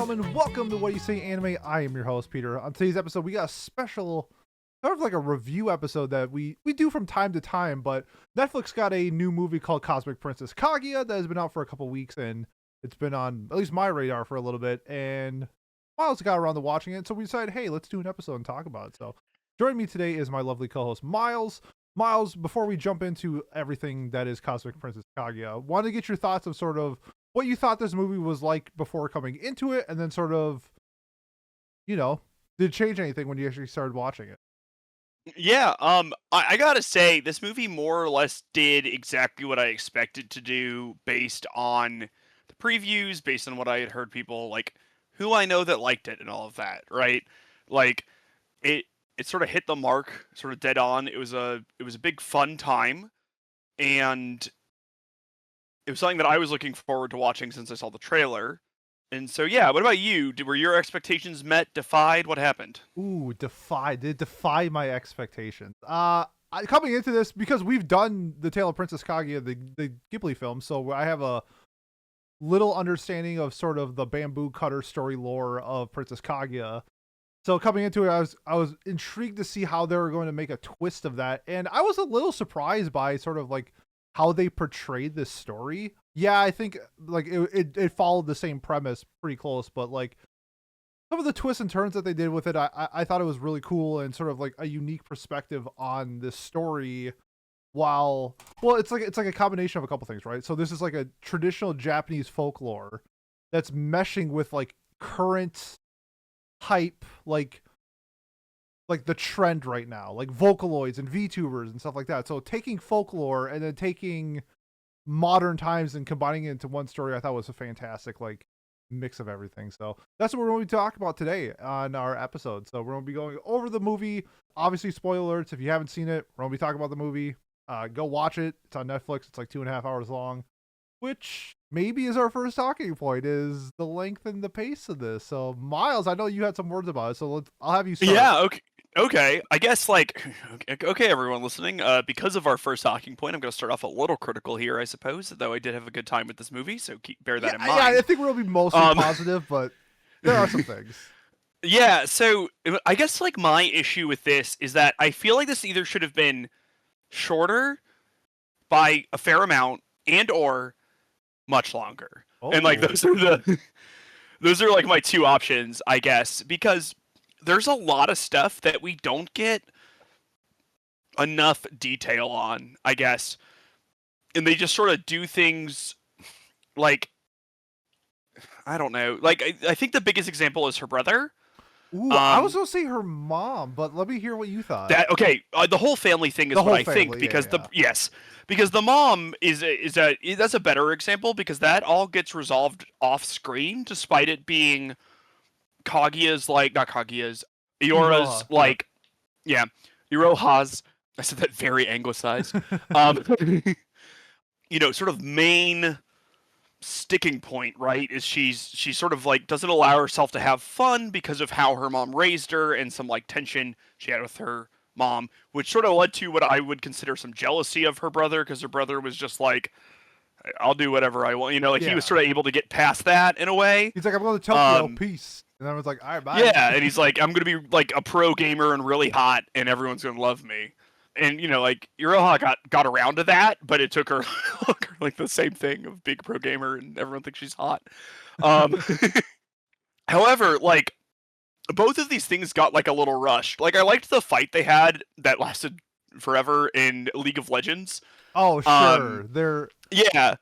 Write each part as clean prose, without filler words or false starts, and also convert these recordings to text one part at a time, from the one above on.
gentlemen, welcome to What Do You Say Anime. I am your host, Peter. On today's episode, we got a special, sort of like a review episode that we do from time to time, but Netflix got a new movie called Cosmic Princess Kaguya that has been out for a couple weeks, and it's been on at least my radar for a little bit, and Miles got around to watching it, so we decided, hey, let's do an episode and talk about it. So joining me today is my lovely co-host, Miles. Miles, before we jump into everything that is Cosmic Princess Kaguya, want to get your thoughts of sort of what you thought this movie was like before coming into it, and then sort of, you know, did it change anything when you actually started watching it? Yeah, I gotta say, this movie more or less did exactly what I expected to do based on the previews, based on what I had heard people, like, who I know that liked it and all of that, right? Like, it sort of hit the mark, sort of dead on. It was a big fun time, and it was something that I was looking forward to watching since I saw the trailer. And so, yeah, what about you? Were your expectations met, defied? What happened? Ooh, defied. Did it defy my expectations? Coming into this, because we've done The Tale of Princess Kaguya, the Ghibli film, so I have a little understanding of sort of the bamboo cutter story lore of Princess Kaguya. So coming into it, I was intrigued to see how they were going to make a twist of that, and I was a little surprised by sort of like how they portrayed this story. Yeah, I think like it followed the same premise pretty close, but like some of the twists and turns that they did with it, I thought it was really cool and sort of like a unique perspective on this story. Well, it's like a combination of a couple things, right? So this is like a traditional Japanese folklore that's meshing with like current hype, like the trend right now, like vocaloids and VTubers and stuff like that. So taking folklore and then taking modern times and combining it into one story, I thought was a fantastic like mix of everything. So that's what we're going to talk about today on our episode. So we're going to be going over the movie. Obviously, spoiler alerts. If you haven't seen it, we're going to be talking about the movie. Go watch it. It's on Netflix. It's like 2.5 hours long, which maybe is our first talking point, is the length and the pace of this. So Miles, I know you had some words about it, so I'll have you start. Yeah, okay. I guess, like, okay, everyone listening, because of our first talking point, I'm going to start off a little critical here, I suppose, though I did have a good time with this movie, so bear that in mind. Yeah, I think we'll be mostly positive, but there are some things. Yeah, so I guess, like, my issue with this is that I feel like this either should have been shorter by a fair amount and or much longer. Oh. And, like, those are, like, my two options, I guess, because there's a lot of stuff that we don't get enough detail on, I guess. And they just sort of do things like, I don't know. Like, I think the biggest example is her brother. Ooh, I was going to say her mom, but let me hear what you thought. The whole family thing is what I think, because because the mom that's a better example, because that all gets resolved off screen, despite it being Kaguya's, like, not Kaguya's, Iora's, like, yeah, Iroha's, I said that very anglicized, you know, sort of main sticking point, right, is she's sort of, like, doesn't allow herself to have fun because of how her mom raised her and some, like, tension she had with her mom, which sort of led to what I would consider some jealousy of her brother, because her brother was just like, I'll do whatever I want, you know, like, he was sort of able to get past that in a way. He's like, I'm going to Tokyo, peace. And I was like, all right, bye. Yeah, and he's like, I'm going to be, like, a pro gamer and really hot, and everyone's going to love me. And, you know, like, Iroha got around to that, but it took her longer, like, the same thing of being a pro gamer and everyone thinks she's hot. However, like, both of these things got, like, a little rushed. Like, I liked the fight they had that lasted forever in League of Legends. Oh, sure. Yeah,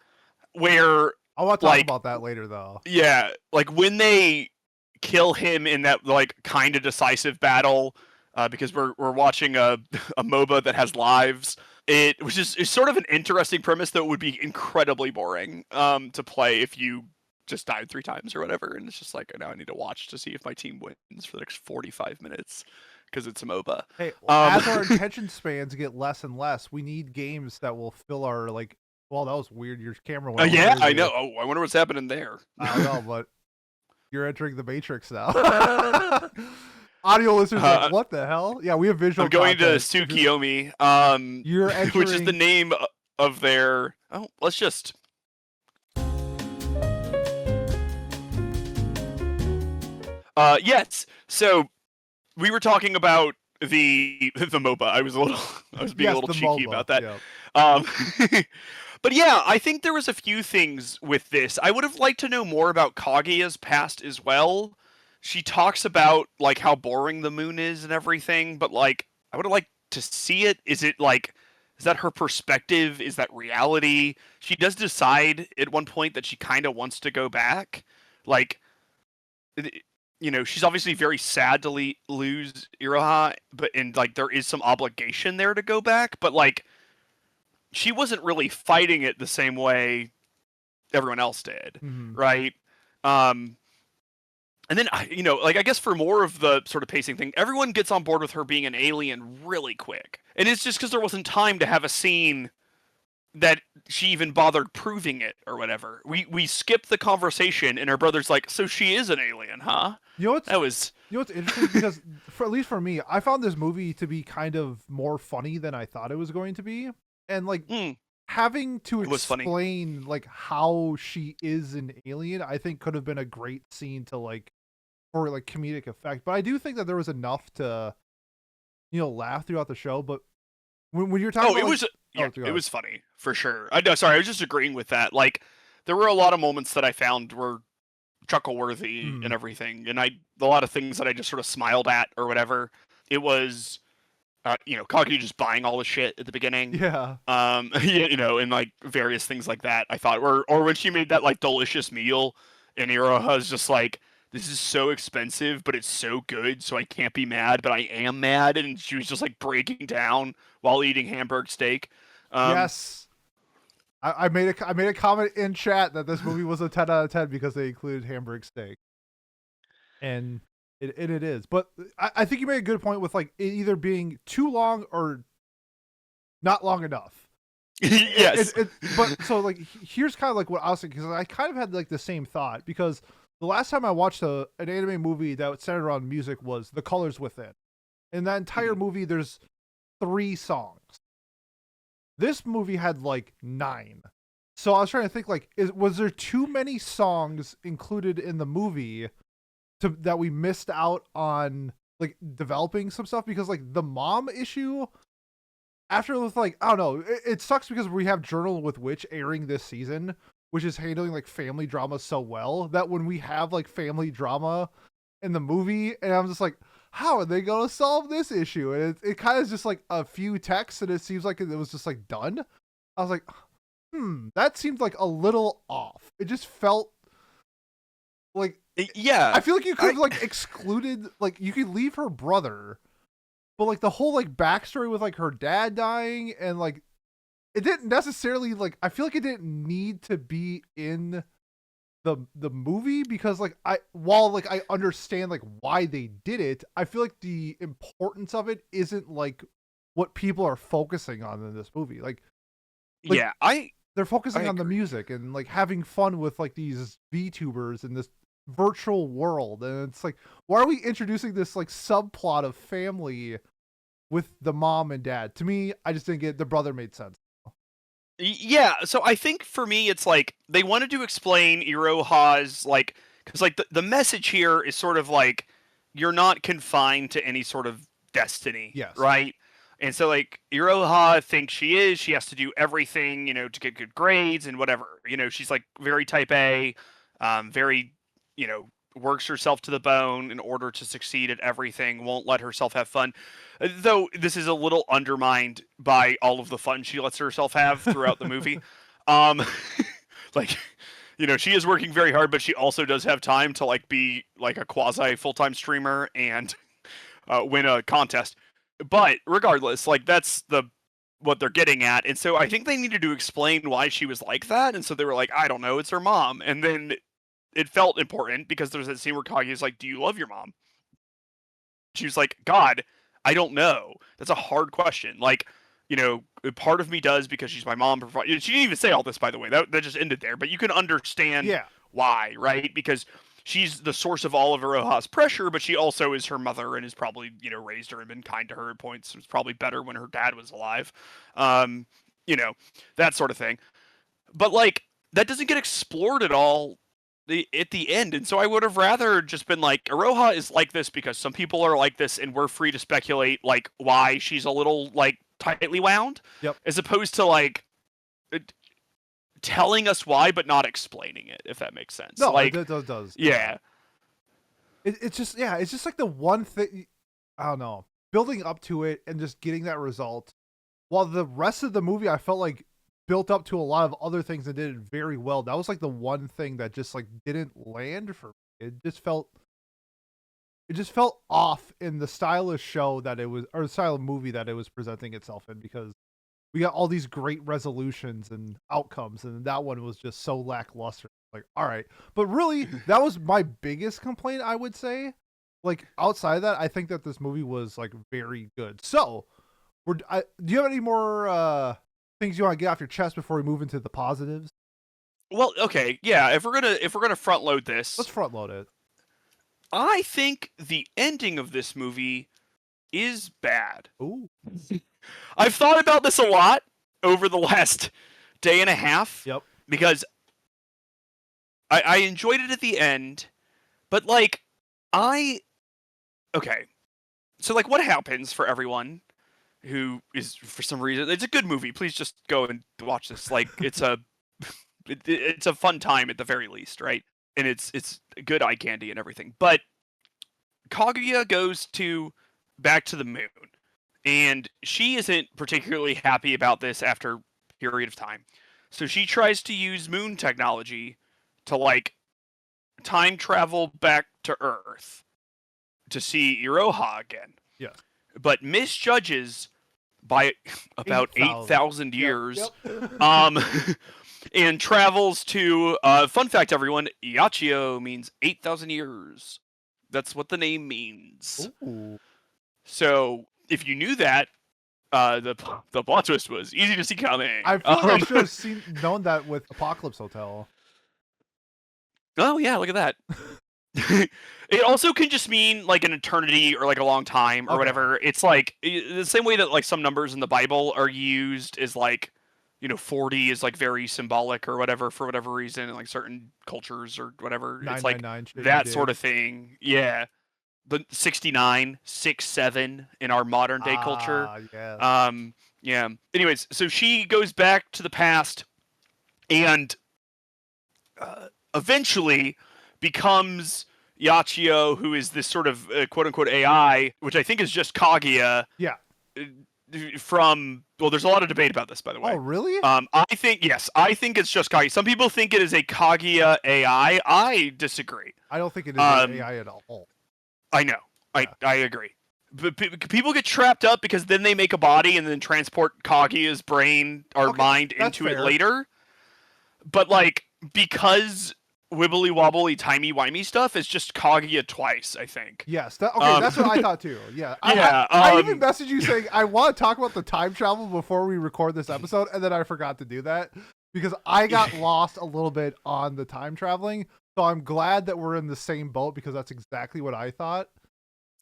where I want to talk about that later, though. Yeah, like, when they kill him in that, like, kind of decisive battle, because we're watching a MOBA that has lives, which is sort of an interesting premise that would be incredibly boring to play if you just died 3 times or whatever, and it's just like, now I need to watch to see if my team wins for the next 45 minutes because it's a MOBA. Hey, as our attention spans get less and less, we need games that will fill our, like, well, that was weird, your camera went yeah, I know. Oh, I wonder what's happening there. I don't know, but you're entering the Matrix now. Audio listeners are like, what the hell? Yeah, we have visual. I'm going to Tsukuyomi, you're entering... which is the name of their... Oh, let's just... Yes. So we were talking about the MOBA. I was being a Yes, little the cheeky MOBA. about that. Yeah. Um, but yeah, I think there was a few things with this. I would have liked to know more about Kaguya's past as well. She talks about like how boring the moon is and everything, but like I would have liked to see it. Is that her perspective? Is that reality? She does decide at one point that she kind of wants to go back. Like she's obviously very sad to lose Iroha, but and like there is some obligation there to go back, but like she wasn't really fighting it the same way everyone else did, Hmm. right? Um, and then like I guess for more of the sort of pacing thing, everyone gets on board with her being an alien really quick, and it's just because there wasn't time to have a scene that she even bothered proving it or whatever. We skipped the conversation, and her brother's like, "So she is an alien, huh?" You know what's That was you know what's interesting because for at least for me, I found this movie to be kind of more funny than I thought it was going to be, and like mm, having to it was funny. explain like how she is an alien, I think could have been a great scene to like for like comedic effect. But I do think that there was enough to laugh throughout the show. But when you're talking Oh, about it like, was oh, yeah, go it ahead. was funny for sure. No, sorry, I was just agreeing with that. Like, there were a lot of moments that I found were chuckle worthy and Mhm. everything, and a lot of things that I just sort of smiled at or whatever. It was, Kaguya just buying all the shit at the beginning. Yeah. And like various things like that. I thought, or when she made that like delicious meal, and Iroha's just like, "This is so expensive, but it's so good, so I can't be mad, but I am mad," and she was just like breaking down while eating hamburg steak. Um, Yes. I made a comment in chat that this movie was a 10 out of 10 because they included Hamburg steak, and it is. But I think you made a good point with like it either being too long or not long enough. yes. But so like here's kind of like what I was thinking because I kind of had like the same thought because the last time I watched an anime movie that was centered around music was The Colors Within. In that entire Mhm. movie, there's 3 songs. This movie had like 9. So I was trying to think like, was there too many songs included in the movie that we missed out on like developing some stuff because like the mom issue after it was like I don't know it sucks because we have Journal with Witch airing this season which is handling like family drama so well that when we have like family drama in the movie and I'm just like how are they gonna solve this issue and it kind of is just like a few texts and it seems like it was just like done. I was like that seemed like a little off. It just felt like Yeah. I feel like you could have like excluded like you could leave her brother but like the whole like backstory with like her dad dying and like it didn't necessarily like I feel like it didn't need to be in the movie because like while like I understand like why they did it, I feel like the importance of it isn't like what people are focusing on in this movie. Like Yeah. I they're focusing on the agree. music and like having fun with like these VTubers in this virtual world and it's like why are we introducing this like subplot of family with the mom and dad? To me, I just didn't get the brother made sense. Yeah, so I think for me it's like they wanted to explain Iroha's like cuz like the message here is sort of like you're not confined to any sort of destiny, Yes. right? And so like Iroha thinks she has to do everything, to get good grades and whatever. She's like very type A, very, works herself to the bone in order to succeed at everything, won't let herself have fun. Though this is a little undermined by all of the fun she lets herself have throughout the movie. Um, like, she is working very hard, but she also does have time to like be like a quasi full time streamer and win a contest. But regardless, like that's what they're getting at, and so I think they needed to explain why she was like that, and so they were like, I don't know, it's her mom, and then it felt important because there's that scene where Kaguya's like, "Do you love your mom?" She was like, "God, I don't know. That's a hard question. Like, part of me does because she's my mom." She didn't even say all this, by the way. That just ended there. But you can understand Yeah. why, right? Because she's the source of all of Iroha's pressure, but she also is her mother and has probably, raised her and been kind to her at points. It was probably better when her dad was alive. Um, you know, that sort of thing. But like that doesn't get explored at all at the end. And so I would have rather just been like, Iroha is like this because some people are like this, and we're free to speculate like why she's a little like tightly wound. Yep. As opposed to like telling us why but not explaining it, if that makes sense. No, like it does. Yeah. It's just it's just like the one thing, I don't know, building up to it and just getting that result, while the rest of the movie I felt like built up to a lot of other things and did it very well. That was like the one thing that just like didn't land for me. It just felt off in the stylish show that it was, or the style of movie that it was presenting itself in, because we got all these great resolutions and outcomes, and that one was just so lackluster. Like, all right. But really, that was my biggest complaint, I would say. Like, outside of that, I think that this movie was like very good. So, do you have any more things you want to get off your chest before we move into the positives? Well, okay, yeah. If we're gonna front load this, let's front load it. I think the ending of this movie is bad. Ooh. I've thought about this a lot over the last day and a half. Yep. Because I enjoyed it at the end, but like okay. So like what happens for everyone who is, for some reason, it's a good movie. Please just go and watch this. Like it's a fun time at the very least, right? And it's good eye candy and everything. But Kaguya goes back to the moon, and she isn't particularly happy about this after a period of time. So she tries to use moon technology to like time travel back to Earth to see Iroha again. Yeah. But misjudges by about 8,000 years. Yep. And travels to fun fact, everyone, Yachiyo means 8,000 years. That's what the name means. Ooh. So if you knew that, the plot twist was easy to see coming. I feel like I should have known that with Apocalypse Hotel. Oh yeah, look at that. It also can just mean like an eternity or like a long time or whatever. It's like the same way that like some numbers in the Bible are used as like, 40 is like very symbolic or whatever for whatever reason in like certain cultures or whatever. It's like that sort of thing. Yeah. The 69, 6-7 in our modern day culture. Yeah. Yeah. Anyways, so she goes back to the past and eventually becomes Yachiyo, who is this sort of quote unquote AI, which I think is just Kaguya. Yeah. There's a lot of debate about this, by the way. Oh, really? I think it's just Kaguya. Some people think it is a Kaguya AI. I disagree. I don't think it is an AI at all. I know. Yeah. I agree. But people get trapped up because then they make a body and then transport Kaguya's brain or mind into it later. But like, because wibbly wobbly timey wimey stuff is just Kaguya twice, I think. Yes. That's what I thought too. Yeah. Yeah. I even messaged you saying I want to talk about the time travel before we record this episode, and then I forgot to do that because I got lost a little bit on the time traveling. So I'm glad that we're in the same boat because that's exactly what I thought.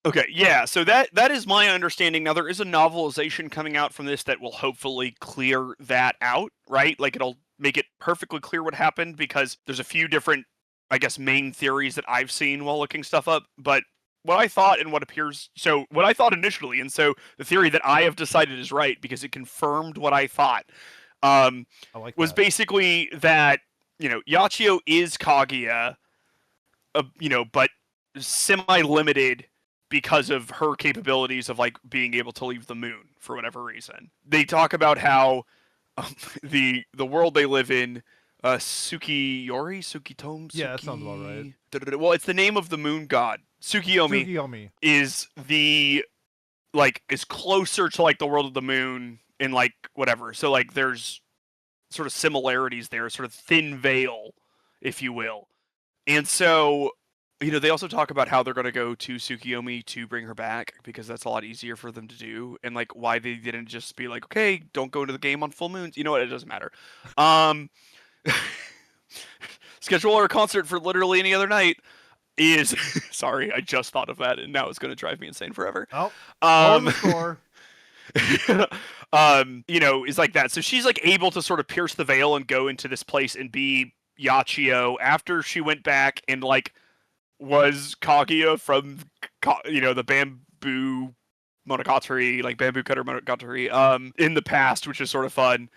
Okay, yeah, so that is my understanding. Now, there is a novelization coming out from this that will hopefully clear that out, right? Like, it'll make it perfectly clear what happened because there's a few different, I guess, main theories that I've seen while looking stuff up. But what I thought and what I thought initially, and so the theory that I have decided is right because it confirmed what I thought, was basically that, Yachiyo is Kaguya, but semi-limited because of her capabilities of like being able to leave the moon for whatever reason. They talk about how the world they live in, Tsukitomi? Yeah, that sounds about right. Well, it's the name of the moon god. Tsukuyomi is is closer to like the world of the moon in like whatever. So like there's sort of similarities there, sort of thin veil, if you will. And so they also talk about how they're going to go to Tsukuyomi to bring her back because that's a lot easier for them to do, and like why they didn't just be like, okay, don't go to the game on full moons. You know what? It doesn't matter. Schedule a concert for literally any other night is sorry, I just thought of that, and now it's going to drive me insane forever. Oh, on the score. Is like that. So she's like able to sort of pierce the veil and go into this place and be, Yachiyo after she went back and like was Kaguya from the bamboo monogatari, like bamboo cutter monogatari, in the past, which is sort of fun.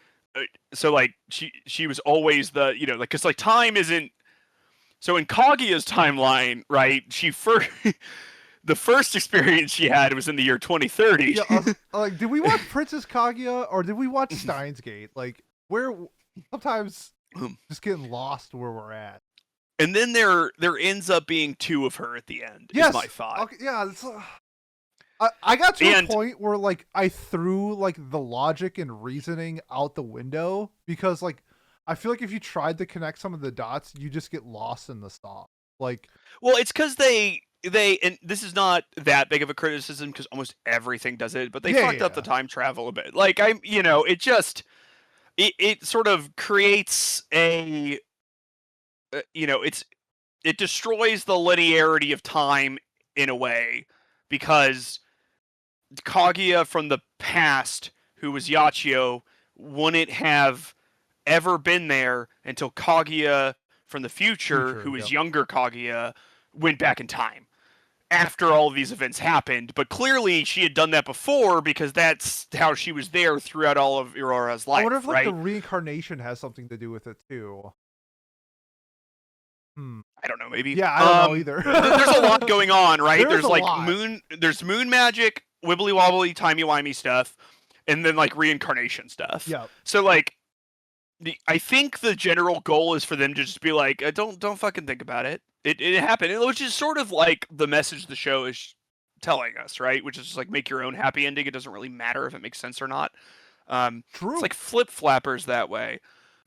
So like she was always the like because like time isn't so in Kaguya's timeline, right? She first the first experience she had was in the year 2030. Yeah, like did we watch Princess Kaguya or did we watch Steins Gate? Like where sometimes just getting lost where we're at. And then there ends up being two of her at the end. Yes, is my thought. Okay, yeah. I got to a point where like I threw like the logic and reasoning out the window because like I feel like if you tried to connect some of the dots, you just get lost in the stop. Like, well, it's because they and this is not that big of a criticism because almost everything does it, but they fucked up the time travel a bit. Like it just it sort of creates a it destroys the linearity of time in a way because Kaguya from the past, who was Yachiyo, wouldn't have ever been there until Kaguya from the future who is younger Kaguya, went back in time after all of these events happened. But clearly she had done that before because that's how she was there throughout all of Aurora's life. I wonder if like right? the reincarnation has something to do with it too. I don't know, maybe. Yeah, I don't know either. There's a lot going on, right? There's like lot. There's moon magic, wibbly wobbly, timey wimey stuff, and then like reincarnation stuff. Yeah. So like, I think the general goal is for them to just be like, don't fucking think about it. It happened, which is sort of like the message the show is telling us, right? Which is just like make your own happy ending. It doesn't really matter if it makes sense or not. True. It's like flip flappers that way.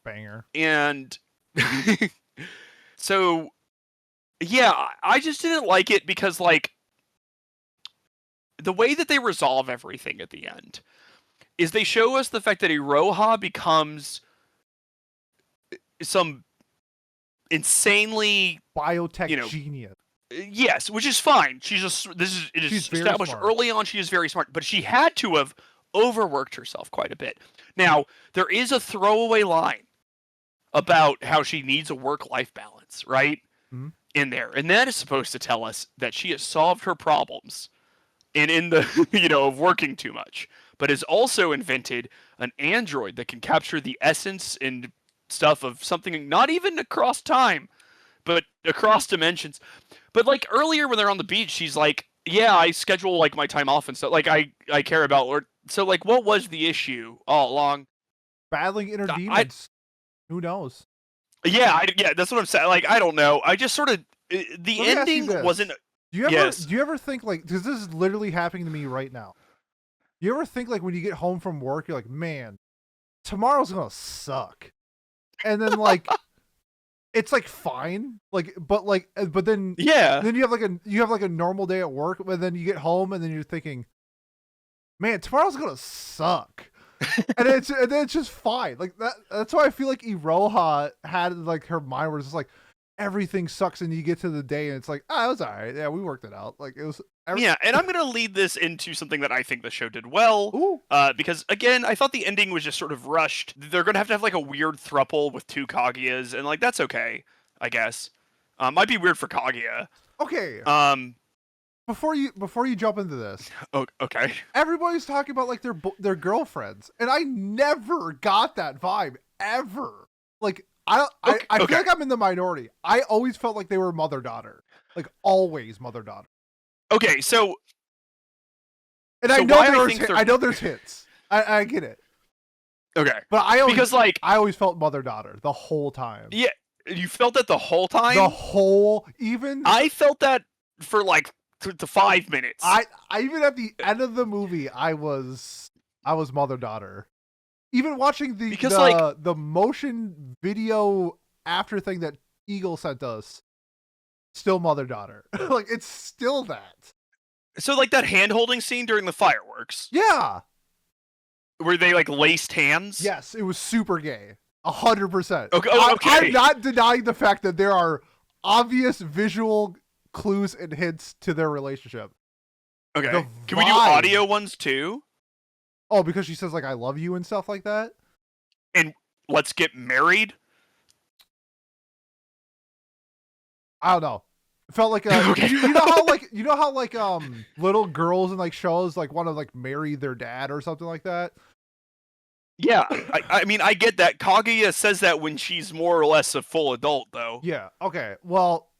Banger. And so, yeah, I just didn't like it because like the way that they resolve everything at the end is they show us the fact that Iroha becomes some insanely biotech genius. Yes, which is fine. It is established early on. She is very smart, but she had to have overworked herself quite a bit. Now there is a throwaway line about how she needs a work-life balance, right? Mm-hmm. In there, and that is supposed to tell us that she has solved her problems, and in the of working too much, but has also invented an android that can capture the essence and stuff of something not even across time, but across dimensions. But like earlier when they're on the beach, she's like, "Yeah, I schedule like my time off and stuff. Like I care about." So like, what was the issue all along? Battling inner demons. Who knows? Yeah, that's what I'm saying. Like, I don't know. I just sort of the ending wasn't. Do you ever think like, because this is literally happening to me right now? You ever think like when you get home from work, you're like, man, tomorrow's gonna suck, and then like it's like fine, like but then then you have like a normal day at work, but then you get home and then you're thinking, man, tomorrow's gonna suck. and then it's just fine. Like that's why I feel like Iroha had like her mind was just like everything sucks, and you get to the day and it's like, it was alright. Yeah, we worked it out. Like it was. Yeah, and I'm gonna lead this into something that I think the show did well. Because again, I thought the ending was just sort of rushed. They're gonna have to have like a weird throuple with two Kaguyas, and like that's okay, I guess. Might be weird for Kaguya. Okay. Before you jump into this, okay. Everybody's talking about like their girlfriends, and I never got that vibe ever. Like I feel like I'm in the minority. I always felt like they were mother daughter, like always mother daughter. Okay, so and I know there's hints. I get it. Okay, but I always felt mother daughter the whole time. Yeah, you felt that the whole time. I felt that for like. To 5 minutes. I even at the end of the movie, I was mother daughter. Even watching the motion video after thing that Eagle sent us, still mother daughter. Like it's still that. So like that hand holding scene during the fireworks. Yeah. Were they like laced hands? Yes, it was super gay. 100%. Okay. I'm not denying the fact that there are obvious visual clues and hints to their relationship. Okay. Can we do audio ones too? Oh, because she says like I love you and stuff like that? And let's get married? I don't know. It felt like Okay. you know how like little girls in like shows like want to like marry their dad or something like that. Yeah, I mean, I get that. Kaguya says that when she's more or less a full adult, though. Yeah. Okay. Well.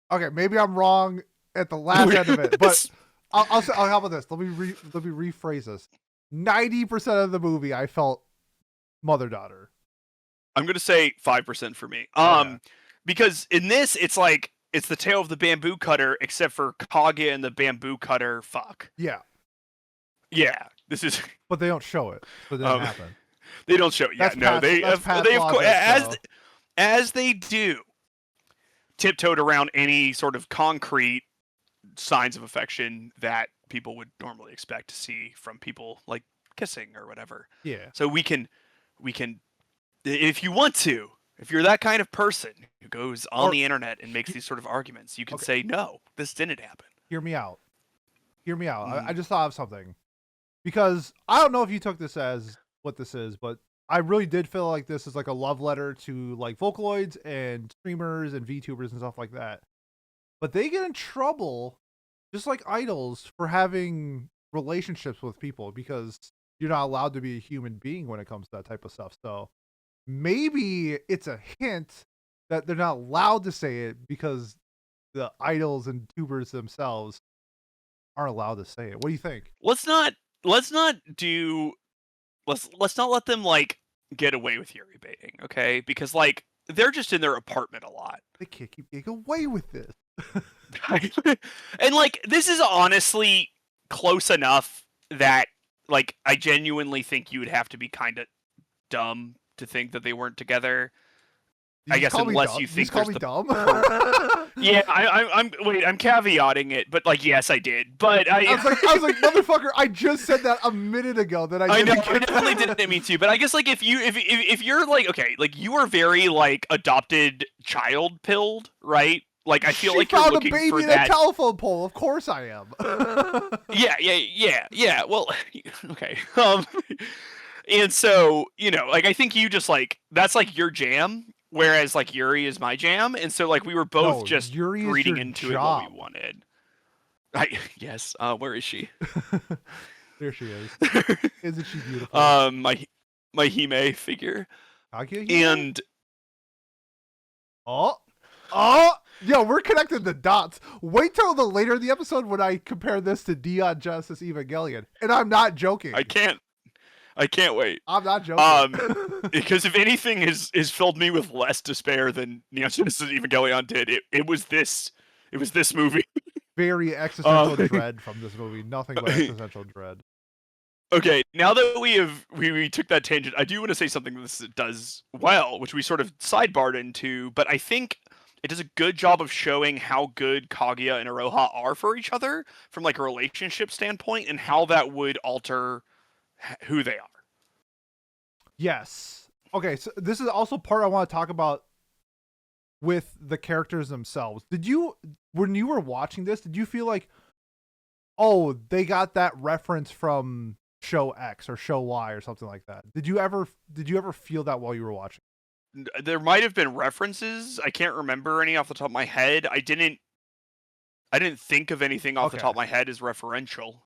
Okay. Maybe I'm wrong at the last end of it, but I'll say, how about this? Let me rephrase this. 90% of the movie, I felt mother daughter. I'm gonna say 5% for me. Yeah. Because in this, it's like it's the tale of the bamboo cutter, except for Kaguya and the bamboo cutter fuck. Yeah. Yeah, this is. But they don't show it. So it doesn't happen. They don't show it. Yeah, That's no, they of course as they do, tiptoed around any sort of concrete signs of affection that people would normally expect to see from people like kissing or whatever. Yeah. So we can, if you want to, if you're that kind of person who goes on the internet and makes these sort of arguments, you can say, no, this didn't happen. Hear me out. I just thought of something. Because I don't know if you took this as what this is, but I really did feel like this is like a love letter to like Vocaloids and streamers and VTubers and stuff like that. But they get in trouble, just like idols, for having relationships with people because you're not allowed to be a human being when it comes to that type of stuff. So maybe it's a hint that they're not allowed to say it because the idols and tubers themselves aren't allowed to say it. What do you think? Let's not let them like get away with Yuri baiting, okay? Because like they're just in their apartment a lot. They can't keep getting away with this. And like this is honestly close enough that like I genuinely think you would have to be kind of dumb to think that they weren't together. I guess unless you think there's dumb. Yeah, I'm caveating it, but like yes, I did. But I was like, motherfucker, I just said that a minute ago that I know I definitely didn't mean to, but I guess like if you're like okay, like you are very like adopted child pilled, right? Like I feel like you're looking for that. She found a baby in a telephone pole. Of course I am. Yeah. Well, okay. And so, you know, like I think you just like that's like your jam, whereas like Yuri is my jam, and so like we were both just reading into it what we wanted. Yes. Where is she? There she is. Isn't she beautiful? My Hime figure. Kaguya? And yeah, we're connecting the dots. Wait till the later in the episode when I compare this to Neon Genesis Evangelion, and I'm not joking. I can't wait. I'm not joking. Because if anything has filled me with less despair than Neon Genesis Evangelion did, it was this movie. Very existential dread from this movie. Nothing but existential dread. Okay, now that we took that tangent, I do want to say something that this does well, which we sort of sidebarred into, but I think it does a good job of showing how good Kaguya and Iroha are for each other from like a relationship standpoint and how that would alter who they are. Yes. Okay, so this is also part I want to talk about with the characters themselves. When you were watching this, did you feel like, oh, they got that reference from show X or show Y or something like that? Did you ever feel that while you were watching? There might have been references. I can't remember any off the top of my head. I didn't think of anything off the top of my head as referential.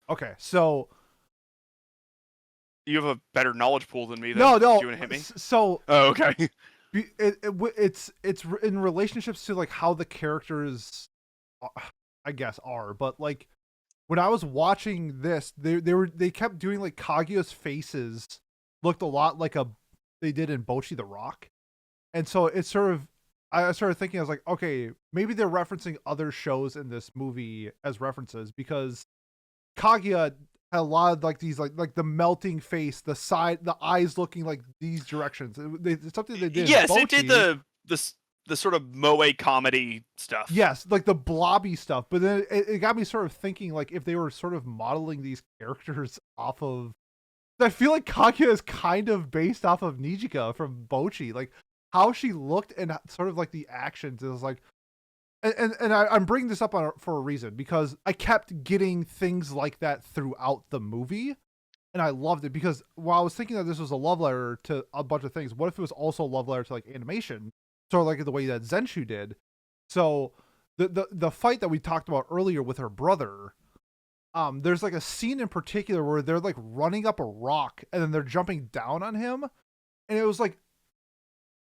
Okay, so you have a better knowledge pool than me. No. Do you want to hit me? So, oh, okay. It's in relationships to like how the characters, I guess, are. But like when I was watching this, they kept doing like Kaguya's faces looked a lot like they did in Bocchi the Rock, and so it's I started thinking, I was like, okay, maybe they're referencing other shows in this movie as references because Kaguya had a lot of like these like the melting face, the eyes looking like these directions. It's something they did. Yes, it did the sort of moe comedy stuff. Yes, like the blobby stuff. But then it got me sort of thinking like if they were sort of modeling these characters off of. I feel like Kaguya is kind of based off of Nijika from Bocchi, like how she looked and sort of like the actions is like. And I'm bringing this up for a reason because I kept getting things like that throughout the movie, and I loved it because while I was thinking that this was a love letter to a bunch of things, what if it was also a love letter to like animation, sort of like the way that Zenshu did. So the fight that we talked about earlier with her brother, there's like a scene in particular where they're like running up a rock and then they're jumping down on him, and it was like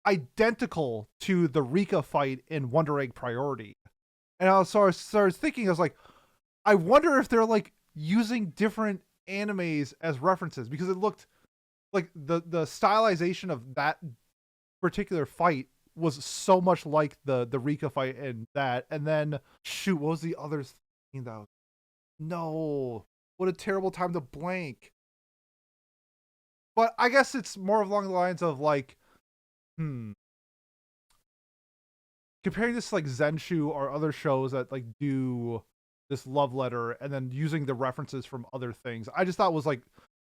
identical to the Rika fight in Wonder Egg Priority. And I was thinking, I was like, I wonder if they're like using different animes as references, because it looked like the stylization of that particular fight was so much like the Rika fight and that. And then shoot, what was the other thing that was? No, what a terrible time to blank. But I guess it's more along the lines of like, comparing this to like Zenshu or other shows that like do this love letter and then using the references from other things. I just thought was like,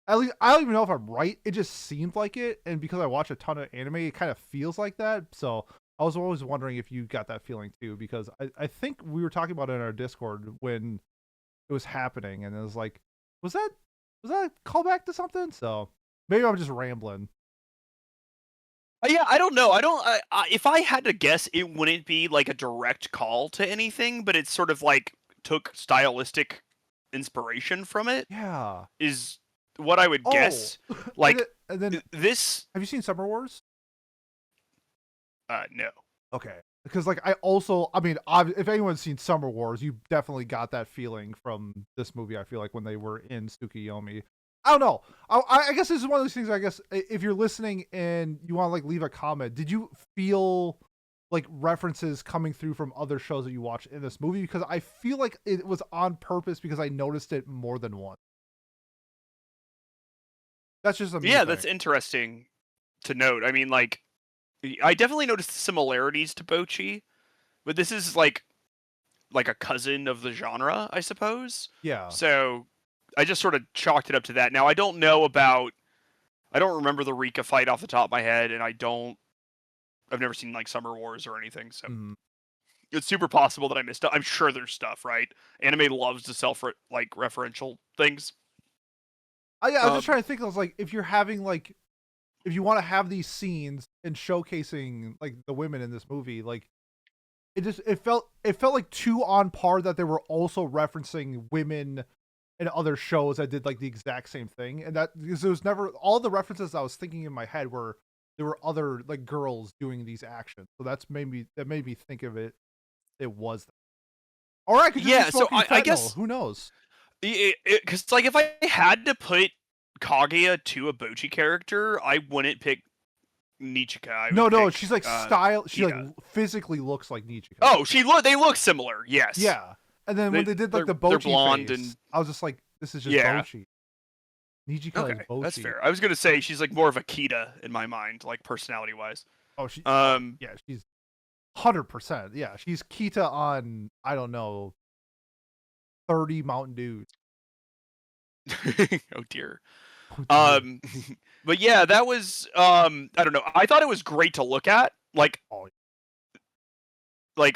at least I don't even know if I'm right. It just seemed like it, and because I watch a ton of anime, it kind of feels like that. So I was always wondering if you got that feeling too, because I think we were talking about it in our Discord when it was happening, and it was like, was that a callback to something? So maybe I'm just rambling. Yeah, I don't know. If I had to guess, it wouldn't be like a direct call to anything, but it's sort of like took stylistic inspiration from it. Yeah, is what I would guess. Like, and then this. Have you seen Summer Wars? No. Okay, because like I mean, if anyone's seen Summer Wars, you definitely got that feeling from this movie. I feel like when they were in Tsukuyomi. I don't know. I guess this is one of those things. I guess if you're listening and you want to like leave a comment, did you feel like references coming through from other shows that you watched in this movie? Because I feel like it was on purpose, because I noticed it more than once. That's just that's interesting to note. I mean, like, I definitely noticed similarities to Bocchi, but this is like a cousin of the genre, I suppose. Yeah. So I just sort of chalked it up to that. Now, I don't remember the Rika fight off the top of my head, and I've never seen like Summer Wars or anything, so it's super possible that I missed it. I'm sure there's stuff, right? Anime loves to referential things. I was just trying to think. I was like, if you're having like, if you want to have these scenes and showcasing like the women in this movie, like it felt like too on par that they were also referencing women in other shows that did like the exact same thing, and that because it was never all the references I was thinking in my head were there were other like girls doing these actions, so that made me think of it. It was, all right. Yeah, so I guess who knows? Because like if I had to put Kaguya to a Bocchi character, I wouldn't pick Nichika. No, she's like style. She like physically looks like Nichika. Oh, they look similar. Yes. Yeah. And then when they did like the Bocchi blonde face, and I was just like, this is just Bocchi. Nichika is Bocchi. That's fair. I was gonna say she's like more of a Kita in my mind, like personality wise. Oh, yeah, she's 100%. Yeah, she's Kita on, I don't know, 30 Mountain Dews. Oh dear. But yeah, that was I don't know. I thought it was great to look at. Like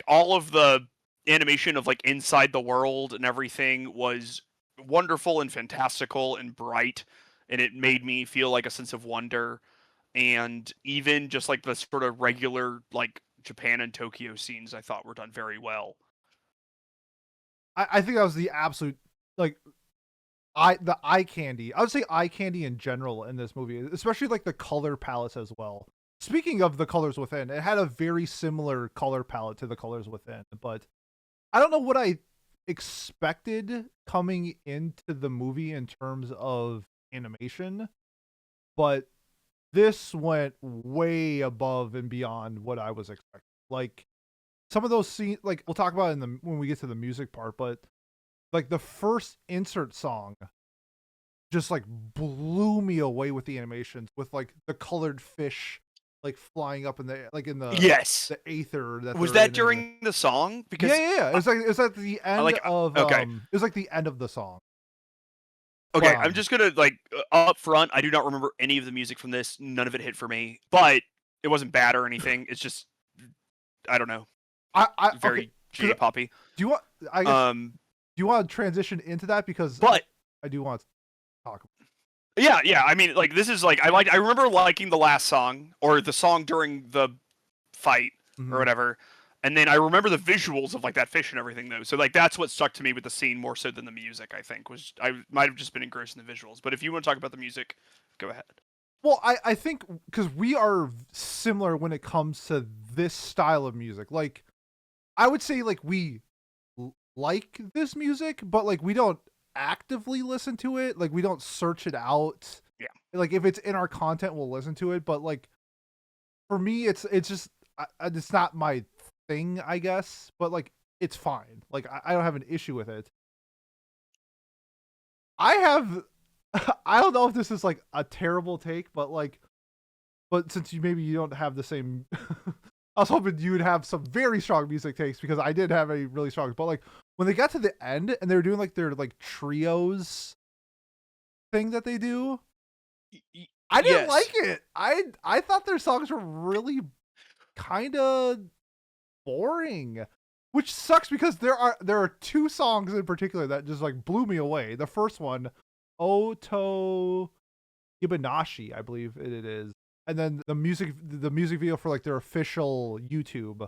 all of the animation of like inside the world and everything was wonderful and fantastical and bright, and it made me feel like a sense of wonder. And even just like the sort of regular like Japan and Tokyo scenes, I thought were done very well. I think that was the absolute like the eye candy. I would say eye candy in general in this movie, especially like the color palettes as well. Speaking of the colors within, it had a very similar color palette to the colors within, but I don't know what I expected coming into the movie in terms of animation, but this went way above and beyond what I was expecting. Like some of those scenes, like we'll talk about when we get to the music part, but like the first insert song just like blew me away with the animations, with like the colored fish like flying up in the the aether. That was that during the song? Because yeah. It was at the end of it was like the end of the song. Okay, I'm just gonna up front. I do not remember any of the music from this. None of it hit for me, but it wasn't bad or anything. It's just I don't know. Very J-poppy. Do you want? I guess, do you want to transition into that, because I do want to talk. Yeah. I mean, like this is like I remember liking the last song or the song during the fight. or whatever. And then I remember the visuals of like that fish and everything though. So like that's what stuck to me with the scene more so than the music. I think was I might have just been engrossed in the visuals. But if you want to talk about the music, go ahead. Well, I think because we are similar when it comes to this style of music. Like, I would say like we like this music, but like we don't actively listen to it. Like we don't search it out. Yeah. Like if it's in our content, we'll listen to it. But like for me, it's just it's not my thing, I guess. But like it's fine. Like I don't have an issue with it. I have. I don't know if this is like a terrible take, but since you don't have the same, I was hoping you would have some very strong music takes because I did have a really strong. But like when they got to the end and they were doing like their like trios thing that they do, I didn't like it. I thought their songs were really kind of boring, which sucks because there are two songs in particular that just like blew me away. The first one, Oto Hibanashi, I believe it is. And then the music video for like their official YouTube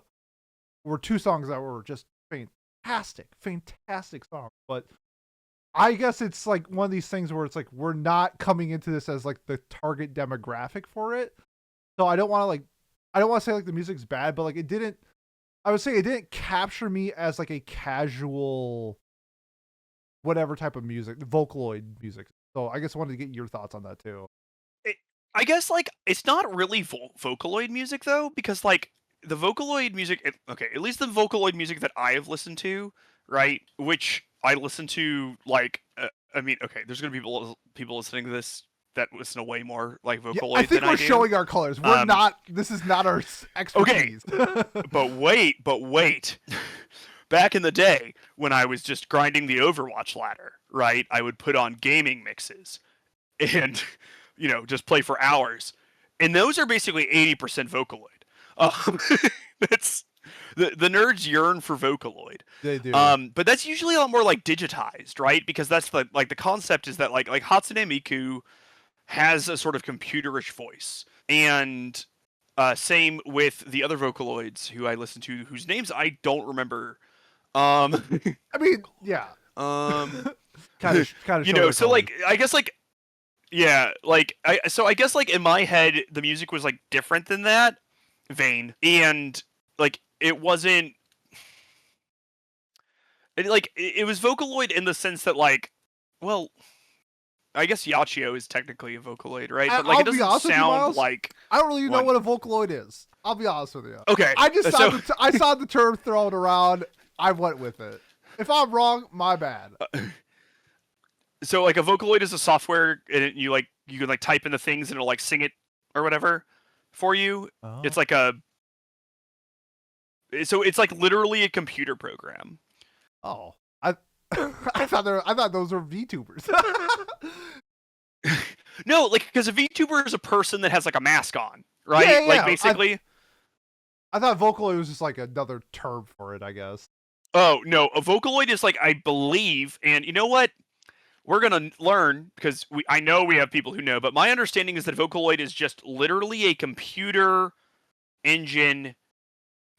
were two songs that were just fantastic songs. But I guess it's like one of these things where it's like we're not coming into this as like the target demographic for it. So I don't want to say like the music's bad, but like I would say it didn't capture me as like a casual whatever type of music, the vocaloid music. So I guess I wanted to get your thoughts on that too. I guess like it's not really vocaloid music though, because like the vocaloid music, at least the vocaloid music that I have listened to, right? Which I listen to like, I mean, okay, there's gonna be people listening to this that listen to way more like vocaloid. I think than we're I do. showing our colors. We're not. This is not our expertise. Okay, but wait. Back in the day, when I was just grinding the Overwatch ladder, right, I would put on gaming mixes and, just play for hours. And those are basically 80% Vocaloid. That's the nerds yearn for Vocaloid. They do. But that's usually a lot more like digitized, right? Because that's the concept is that like Hatsune Miku has a sort of computerish voice. And same with the other Vocaloids who I listen to, whose names I don't remember. I mean, yeah. kind of. So like, I guess like, yeah, like I guess like in my head the music was like different than that vein, and like it wasn't. It was Vocaloid in the sense that like, well, I guess Yachiyo is technically a Vocaloid, right? But like it doesn't sound like. I don't really know what a Vocaloid is. I'll be honest with you. Okay. I just I saw the term thrown around. I went with it. If I'm wrong, my bad. So like a Vocaloid is a software, and you can like type in the things and it'll like sing it or whatever for you. Oh. It's like it's like literally a computer program. Oh, I thought those were VTubers. No, like because a VTuber is a person that has like a mask on, right? Yeah. Like basically. I thought Vocaloid was just like another term for it, I guess. Oh, no, a Vocaloid is like, I believe, and you know what? We're going to learn, because I know we have people who know, but my understanding is that Vocaloid is just literally a computer engine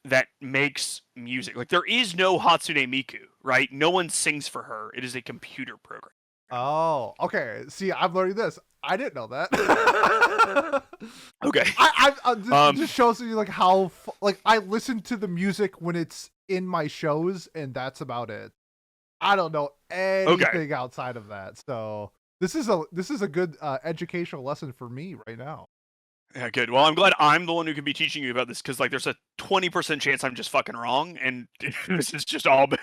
that makes music. Like, there is no Hatsune Miku, right? No one sings for her. It is a computer program. Oh, okay. See, I'm learning this. I didn't know that. Okay. Just shows you like how I listen to the music when it's in my shows, and that's about it. I don't know anything outside of that. So this is a good educational lesson for me right now. Yeah, good. Well, I'm glad I'm the one who can be teaching you about this, because like there's a 20% chance I'm just fucking wrong, and this has just all been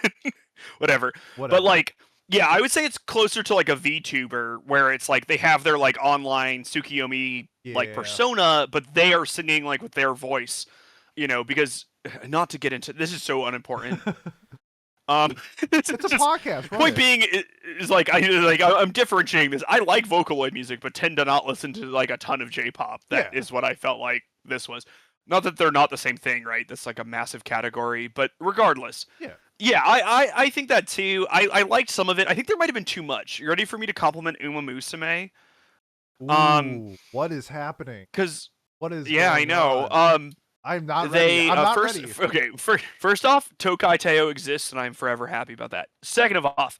whatever. But like, yeah, I would say it's closer to like a VTuber, where it's like they have their like online Tsukuyomi like persona, but they are singing like with their voice, because not to get into this is so unimportant. It's a podcast. Right? Point being is I'm differentiating this. I like Vocaloid music, but tend to not listen to like a ton of J-pop. That is what I felt like this was. Not that they're not the same thing, right? That's like a massive category, but regardless. Yeah, I think that too. I liked some of it. I think there might have been too much. You ready for me to compliment Uma Musume? Ooh, what is happening? Because what is? Yeah, I know. On? I'm not ready. I'm not ready. Okay, first off, Tokai Teo exists, and I'm forever happy about that. Second of off,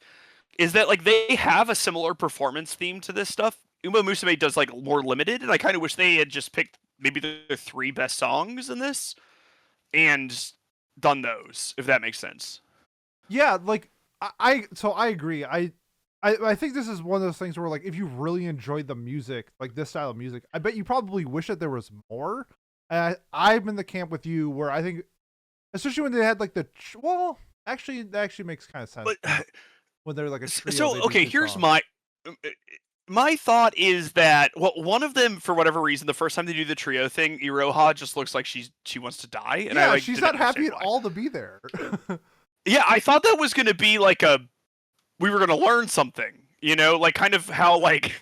is that like they have a similar performance theme to this stuff. Uma Musume does like more limited, and I kind of wish they had just picked maybe the three best songs in this and done those, if that makes sense. Yeah, like I agree. I think this is one of those things where like if you really enjoyed the music, like this style of music, I bet you probably wish that there was more. I'm in the camp with you where I think, especially when they had like well, actually that actually makes kind of sense. But, when they're like a trio. So okay, here's my thought is that one of them, for whatever reason, the first time they do the trio thing, Iroha just looks like she wants to die, and yeah, I like, she's not happy at all to be there. Yeah, I thought that was gonna be like we were gonna learn something, you know, like kind of how like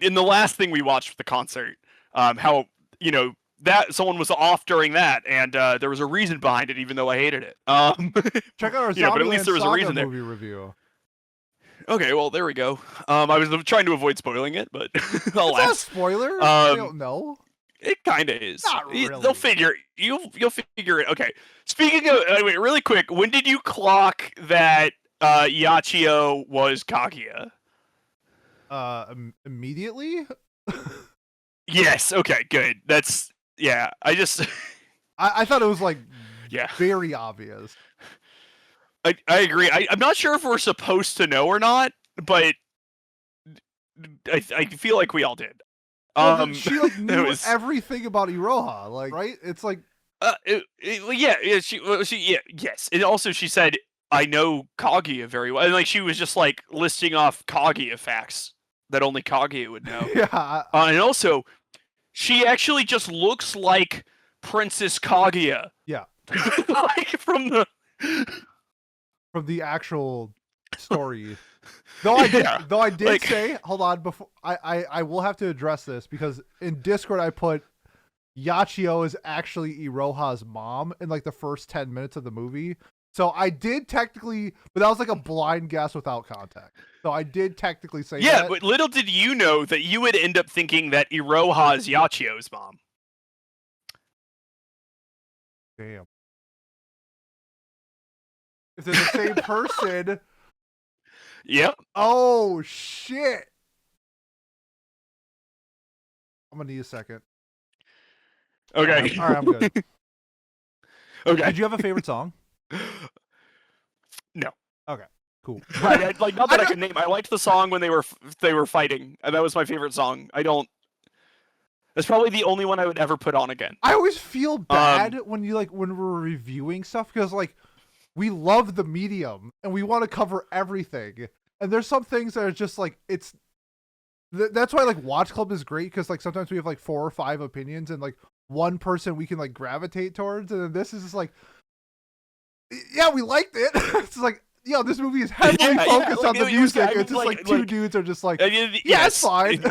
in the last thing we watched for the concert, how you know that someone was off during that, and there was a reason behind it, even though I hated it. Check out our but at least there was a reason there. Movie review. Okay, well there we go. I was trying to avoid spoiling it, but alas, it's not a spoiler. I don't know. It kind of is. Not really. They'll figure. You'll figure it. Okay. Speaking of, wait, really quick. When did you clock that Yachiyo was Kaguya? Immediately. Yes. Okay. Good. That's yeah. I thought it was like yeah, very obvious. I agree. I'm not sure if we're supposed to know or not, but I feel like we all did. She like knew everything about Iroha, like right? It's like yes. And also she said, I know Kaguya very well. And like she was just like listing off Kaguya facts that only Kaguya would know. Yeah. And also she actually just looks like Princess Kaguya. Yeah. Like from the actual story. Though I did like, say, hold on, before I will have to address this because in Discord I put Yachiyo is actually Iroha's mom in like the first 10 minutes of the movie. So I did technically, but that was like a blind guess without context. So I did technically say that. Yeah, but little did you know that you would end up thinking that Iroha is Yachiyo's mom. Damn. If they're the same person. Yep. Oh shit. I'm gonna need a second. Okay. All right, I'm good. Okay. Did you have a favorite song? No. Okay. Cool. Like not that I can name. I liked the song when they were fighting, and that was my favorite song. That's probably the only one I would ever put on again. I always feel bad when when we're reviewing stuff because like we love the medium and we want to cover everything. And there's some things that are just like that's why like Watch Club is great because like sometimes we have like 4 or 5 opinions and like one person we can like gravitate towards, and then this is just like, yeah, we liked it. It's like, yo, this movie is heavily focused on the music. It's just like two dudes are just like, yeah, it's fine.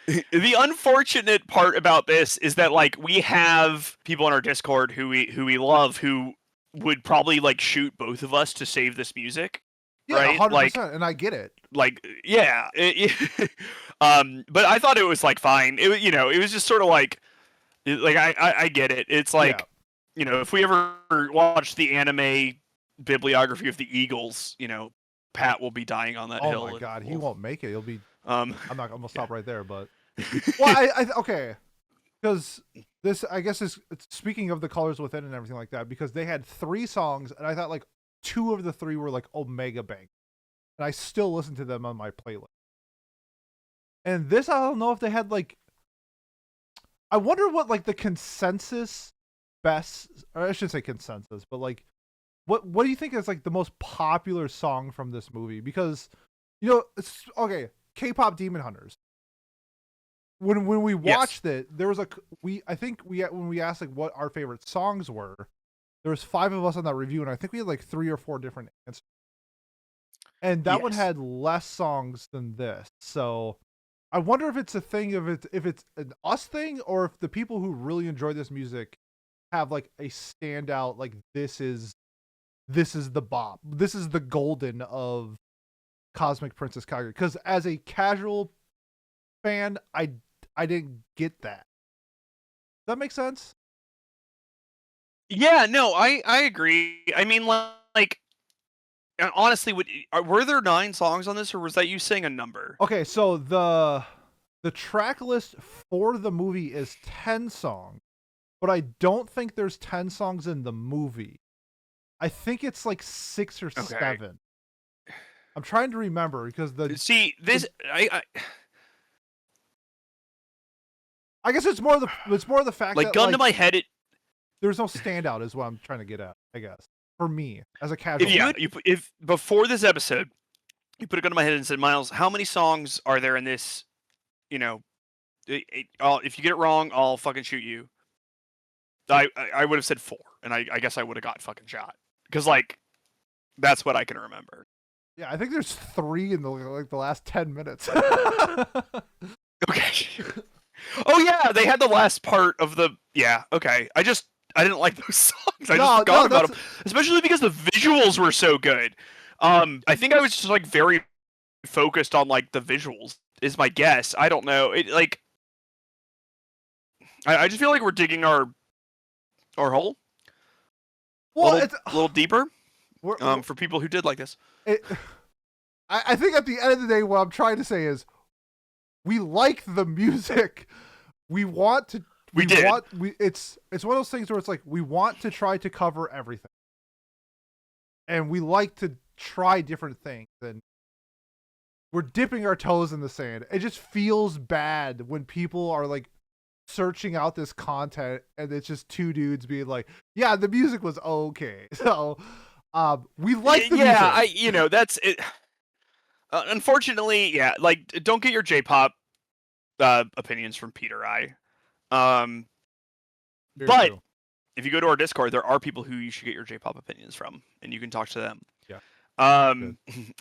The unfortunate part about this is that like we have people in our Discord who we love who would probably like shoot both of us to save this music. Yeah, right? 100%, like, and I get it. Like, yeah. But I thought it was like fine. It was just sort of like I get it. It's like, if we ever watch the anime bibliography of the Eagles, Pat will be dying on that hill. Oh my god, he won't make it. He'll be. I'm gonna stop right there, but. Well, okay, because this I guess is speaking of the colors within and everything like that, because they had 3 songs and I thought like 2 of the 3 were like Omega Bank, and I still listen to them on my playlist. And this, I don't know if they had like. I wonder what like the consensus best, or I should say consensus, but like, what do you think is like the most popular song from this movie? Because, it's okay. K-pop Demon Hunters. When we watched it, there was when we asked like what our favorite songs were, there was 5 of us on that review, and I think we had like 3 or 4 different answers. And that one had less songs than this. So I wonder if it's a thing if it's an us thing, or if the people who really enjoy this music have like a standout, like this is the bop. This is the golden of Cosmic Princess Kaguya. Because as a casual fan, I didn't get that. that make sense? Yeah, no, I agree. I mean, like honestly, were there 9 songs on this, or was that you saying a number? Okay, so the track list for the movie is 10 songs, but I don't think there's 10 songs in the movie. I think it's like 6 or 7. I'm trying to remember because I guess it's more the fact like that gun to my head, there's no standout is what I'm trying to get at, I guess. For me, as a casual. If before this episode, you put a gun to my head and said, Miles, how many songs are there in this? You know, if you get it wrong, I'll fucking shoot you. I would have said 4, and I guess I would have got fucking shot because like that's what I can remember. Yeah, I think there's 3 in the last 10 minutes. Okay. Oh yeah, they had the last part of the okay. I didn't like those songs. I just forgot about them, especially because the visuals were so good. I think I was just like very focused on like the visuals. Is my guess. I don't know. It like I just feel like we're digging our hole. Well, it's a little deeper. For people who did like this. I think at the end of the day, what I'm trying to say is, we like the music. We want to. It's one of those things where it's like we want to try to cover everything, and we like to try different things, and we're dipping our toes in the sand. It just feels bad when people are like searching out this content, and it's just 2 dudes being like, "Yeah, the music was okay." So, we like the music. That's it. Unfortunately, like don't get your J-pop opinions from Peter I. But true. If you go to our Discord, there are people who you should get your J-pop opinions from, and you can talk to them. Yeah.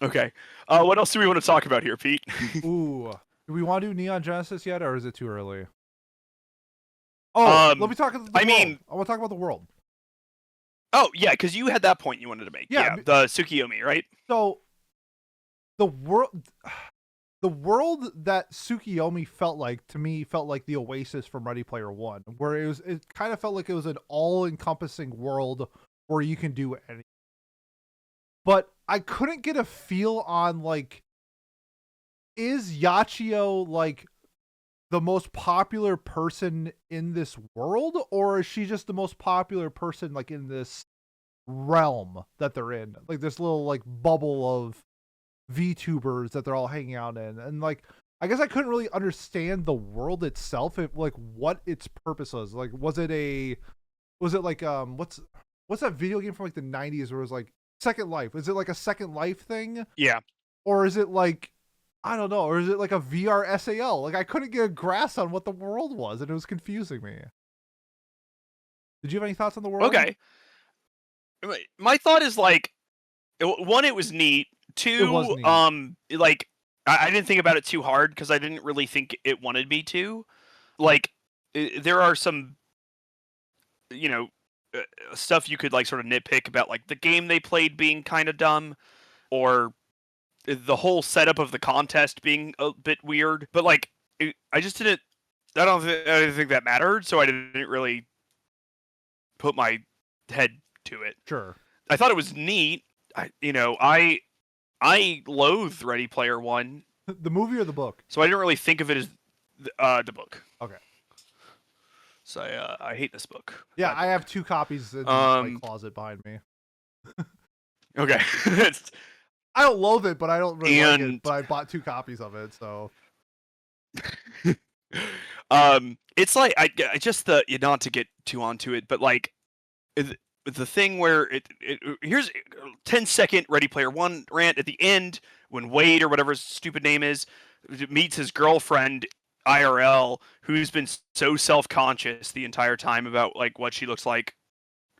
Okay. What else do we want to talk about here, Pete? Ooh, do we want to do Neon Genesis yet, or is it too early? Oh, let me talk about the world. I want to talk about the world. Oh yeah, because you had that point you wanted to make. Yeah, the Tsukuyomi, right? So the world that Tsukuyomi felt like the Oasis from Ready Player One, where it kind of felt like it was an all-encompassing world where you can do anything. But I couldn't get a feel on like, is Yachiyo like the most popular person in this world, or is she just the most popular person like in this realm that they're in, like this little like bubble of VTubers that they're all hanging out in? And like, I guess I couldn't really understand the world itself, like what its purpose was. Like, was it like what's that video game from like the 90s where it was like Second Life? Is it like a Second Life thing? Yeah. Or is it like, I don't know, or is it like a VR SAL? Like, I couldn't get a grasp on what the world was, and it was confusing me. Did you have any thoughts on the world? Okay. My thought is like, 1, it was neat. 2, like I didn't think about it too hard because I didn't really think it wanted me to. Like, there are some, stuff you could like sort of nitpick about, like the game they played being kind of dumb, or the whole setup of the contest being a bit weird. But like, I don't think that mattered, so I didn't really put my head to it. Sure. I thought it was neat. I loathe Ready Player One. The movie or the book? So I didn't really think of it as the book. Okay. So I hate this book. Yeah, I have 2 copies in my closet behind me. Okay. I don't loathe it, but I don't really like it. But I bought 2 copies of it, so. It's like I just not to get too onto it, but like the thing where here's a 10-second Ready Player One rant at the end when Wade, or whatever his stupid name is, meets his girlfriend IRL, who's been so self-conscious the entire time about like what she looks like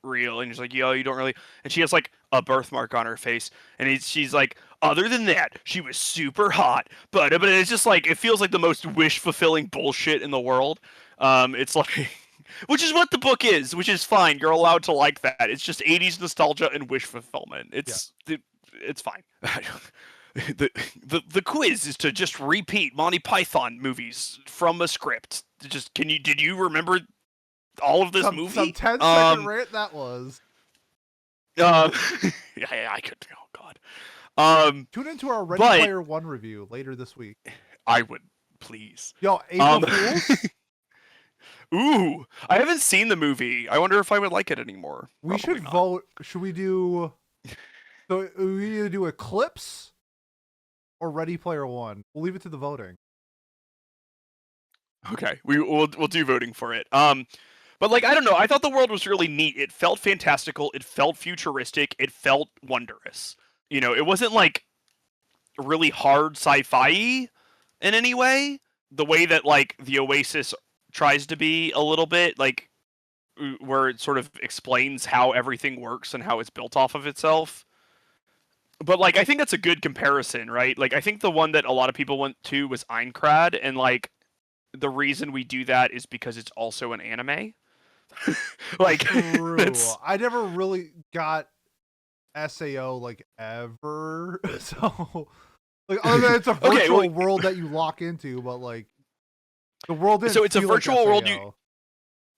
real, and he's like, yo, you don't really, and she has like a birthmark on her face, and she's like, other than that, she was super hot, but it's just like, it feels like the most wish-fulfilling bullshit in the world. It's like, which is what the book is, which is fine. You're allowed to like that. It's just 80s nostalgia and wish fulfillment. It's fine. The quiz is to just repeat Monty Python movies from a script. Did you remember all of this some movie. 10-second rant that was. Yeah, I could. Oh God. Tune into our Ready Player One review later this week. I would, please. Yo, April Fools. Ooh, I haven't seen the movie. I wonder if I would like it anymore. We should vote. Should we do? So we either do Eclipse or Ready Player One. We'll leave it to the voting. Okay, we'll do voting for it. But like I don't know, I thought the world was really neat. It felt fantastical. It felt futuristic. It felt wondrous. You know, it wasn't like really hard sci-fi in any way. The way that like the Oasis tries to be a little bit, like where it sort of explains how everything works and how it's built off of itself. But like I think that's a good comparison, right? Like I think the one that a lot of people went to was Aincrad, and like the reason we do that is because it's also an anime. Like I never really got SAO like ever. So like other than it's a virtual world that you lock into, but like the world didn't. So it's a virtual like world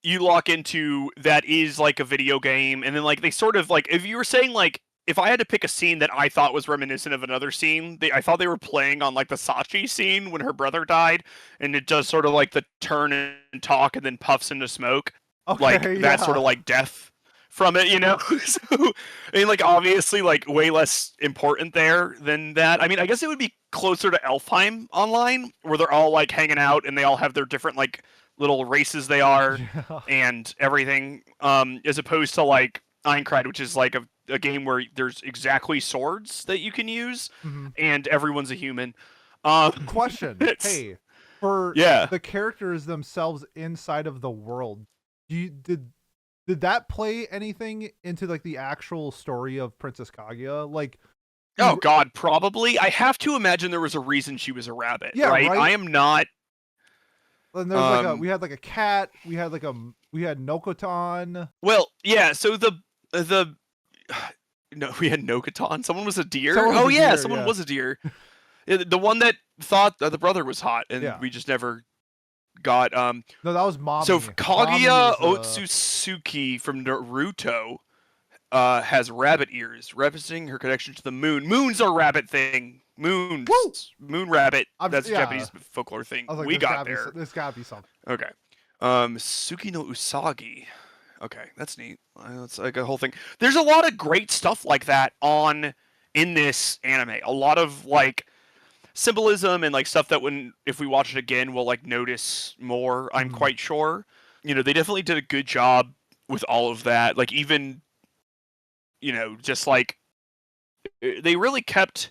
you lock into that is like a video game, and then like they sort of like if you were saying like if I had to pick a scene that I thought was reminiscent of another scene, I thought they were playing on like the Sachi scene when her brother died, and it does sort of like the turn and talk and then puffs into smoke. Okay, like that sort of like death from it, you know? So, I mean, like obviously like way less important there than that. I mean, I guess it would be closer to Elfheim Online, where they're all like hanging out and they all have their different like little races they are and everything, as opposed to like Aincrad, which is like a game where there's exactly swords that you can use, and everyone's a human. Question: Hey, for the characters themselves inside of the world, did that play anything into like the actual story of Princess Kaguya? Like, oh God, probably. I have to imagine there was a reason she was a rabbit. Yeah, right. I am not. And there's like we had like a cat. We had Nokotan. Well, yeah. So no, we had Nokotan. Someone was a deer. Someone was a deer. The one that thought the brother was hot, and we just never got. No, that was Mami. So Kaguya Otsutsuki from Naruto has rabbit ears, representing her connection to the moon. Moon's a rabbit thing. Moon rabbit. That's a Japanese folklore thing. Like, we got there. There's gotta be something. Okay. Suki no Usagi. Okay, that's neat. That's like a whole thing. There's a lot of great stuff like that in this anime. A lot of like symbolism and like stuff that if we watch it again, we'll like notice more. I'm quite sure. You know, they definitely did a good job with all of that. Like even, you know, just like they really kept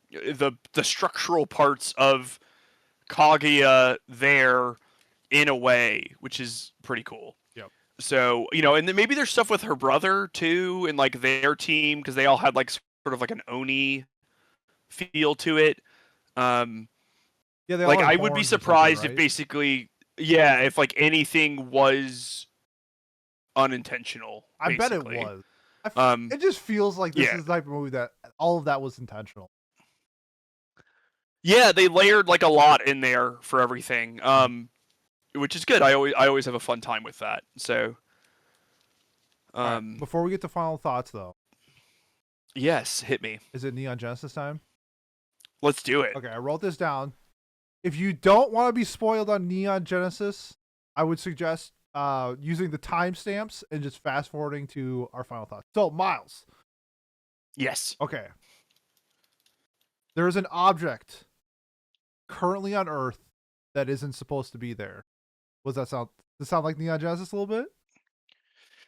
the structural parts of Kaguya there in a way, which is pretty cool. Yep. So, you know, and then maybe there's stuff with her brother too, and like their team, because they all had like sort of like an Oni feel to it. Like I would be surprised if basically, if like anything was unintentional. I bet it was. It just feels like this is the type of movie that all of that was intentional. Yeah, they layered like a lot in there for everything, which is good. I always have a fun time with that. So, right, before we get to final thoughts, though, yes, hit me. Is it Neon Genesis time? Let's do it. Okay, I wrote this down. If you don't want to be spoiled on Neon Genesis, I would suggest using the timestamps and just fast forwarding to our final thoughts. So, Miles. Yes. Okay. There is an object currently on Earth that isn't supposed to be there. Does that sound like Neon Genesis a little bit?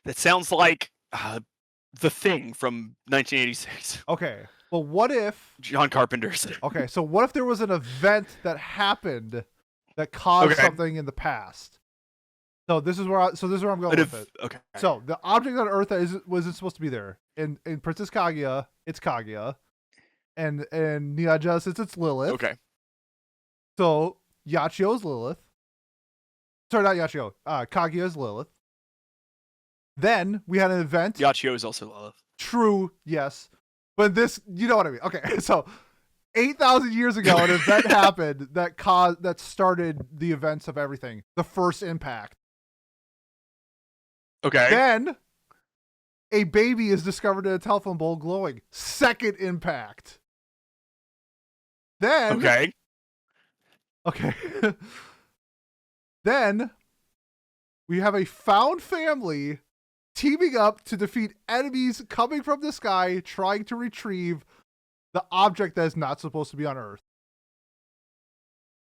That sounds like The Thing from 1986. Okay. Well, what if John Carpenter's? Okay, so what if there was an event that happened that caused something in the past? So this is where I'm going with it. Okay. So the object on Earth that wasn't supposed to be there in Princess Kaguya, it's Kaguya, and Neon Genesis, it's Lilith. Okay. So Yachiyo is Lilith. Sorry, not Yachiyo. Kaguya is Lilith. Then we had an event. Yachiyo is also Lilith. True, yes. But this, you know what I mean. Okay, so 8,000 years ago, an event happened that started the events of everything. The first impact. Okay. Then a baby is discovered in a telephone pole glowing. Second impact. Then Okay. okay. Then we have a found family teaming up to defeat enemies coming from the sky, trying to retrieve the object that is not supposed to be on Earth.